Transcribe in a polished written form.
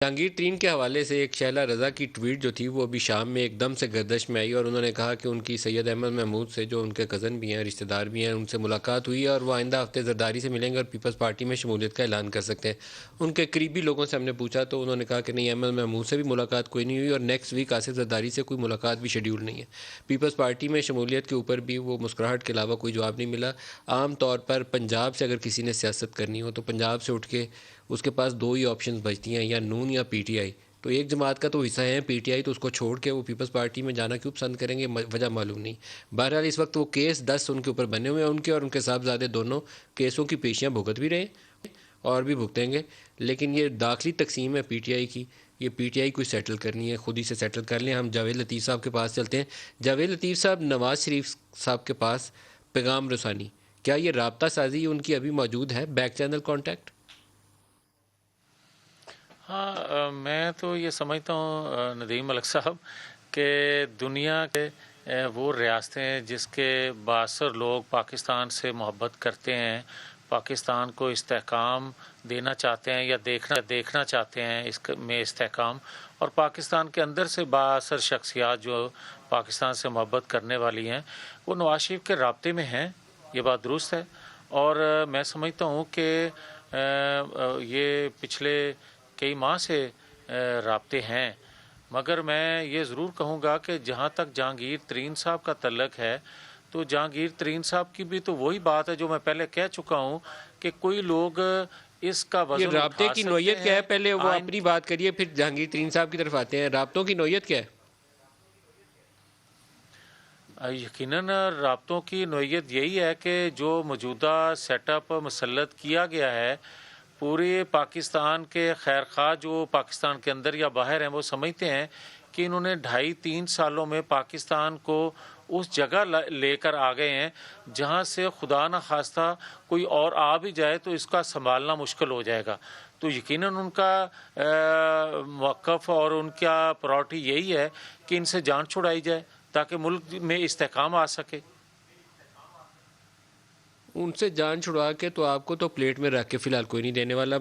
جہانگیر ترین کے حوالے سے ایک شہلا رضا کی ٹویٹ جو تھی وہ ابھی شام میں ایک دم سے گردش میں آئی، اور انہوں نے کہا کہ ان کی سید احمد محمود سے، جو ان کے کزن بھی ہیں، رشتہ دار بھی ہیں، ان سے ملاقات ہوئی ہے اور وہ آئندہ ہفتے زرداری سے ملیں گے اور پیپلز پارٹی میں شمولیت کا اعلان کر سکتے ہیں۔ ان کے قریبی لوگوں سے ہم نے پوچھا تو انہوں نے کہا کہ نہیں، احمد محمود سے بھی ملاقات کوئی نہیں ہوئی اور نیکسٹ ویک آصف زرداری سے کوئی ملاقات بھی شیڈیول نہیں ہے۔ پیپلز پارٹی میں شمولیت کے اوپر بھی وہ مسکراہٹ کے علاوہ کوئی جواب نہیں ملا۔ عام طور پر پنجاب سے اگر کسی نے سیاست کرنی ہو تو پنجاب سے اٹھ کے اس کے پاس دو ہی آپشنز بچتی ہیں، یا نون یا پی ٹی آئی۔ تو ایک جماعت کا تو حصہ ہے پی ٹی آئی، تو اس کو چھوڑ کے وہ پیپلز پارٹی میں جانا کیوں پسند کریں گے، وجہ معلوم نہیں۔ بہرحال اس وقت وہ کیس 10 ان کے اوپر بنے ہوئے ہیں، ان کے اور ان کے صاحبزادے دونوں کیسوں کی پیشیاں بھگت بھی رہے ہیں اور بھی بھگتیں گے۔ لیکن یہ داخلی تقسیم ہے پی ٹی آئی کی، یہ پی ٹی آئی کوئی سیٹل کرنی ہے، خود ہی سے سیٹل کر لیں۔ ہم جاوید لطیف صاحب کے پاس چلتے ہیں۔ جاوید لطیف صاحب، نواز شریف صاحب کے پاس پیغام رسانی، کیا یہ رابطہ سازی ان کی ابھی موجود ہے، بیک چینل کانٹیکٹ؟ ہاں، میں تو یہ سمجھتا ہوں ندیم ملک صاحب کہ دنیا کے وہ ریاستیں جس کے بااثر لوگ پاکستان سے محبت کرتے ہیں، پاکستان کو استحکام دینا چاہتے ہیں یا دیکھنا چاہتے ہیں اس میں استحکام، اور پاکستان کے اندر سے بااثر شخصیات جو پاکستان سے محبت کرنے والی ہیں، وہ نواز شریف کے رابطے میں ہیں، یہ بات درست ہے۔ اور میں سمجھتا ہوں کہ یہ پچھلے کئی ماہ سے رابطے ہیں، مگر میں یہ ضرور کہوں گا کہ جہاں تک جہانگیر ترین صاحب کا تعلق ہے تو جہانگیر ترین صاحب کی بھی تو وہی بات ہے جو میں پہلے کہہ چکا ہوں کہ کوئی لوگ اس کا یہ وزن رابطے اٹھا کی سکتے نوعیت کیا ہے؟ ہیں۔ پہلے وہ اپنی بات کریے، پھر جہانگیر ترین صاحب کی طرف آتے ہیں۔ رابطوں کی نوعیت کیا ہے؟ یقیناً رابطوں کی نوعیت یہی ہے کہ جو موجودہ سیٹ اپ مسلط کیا گیا ہے، پورے پاکستان کے خیر خواہ جو پاکستان کے اندر یا باہر ہیں وہ سمجھتے ہیں کہ انہوں نے 2.5-3 سالوں میں پاکستان کو اس جگہ لے کر آ گئے ہیں جہاں سے خدا نہ خواستہ کوئی اور آ بھی جائے تو اس کا سنبھالنا مشکل ہو جائے گا۔ تو یقیناً ان کا موقف اور ان کا پرائورٹی یہی ہے کہ ان سے جان چھڑائی جائے تاکہ ملک میں استحکام آ سکے۔ ان سے جان چھڑوا کے تو آپ کو تو پلیٹ میں رکھ کے فی الحال کوئی نہیں دینے والا۔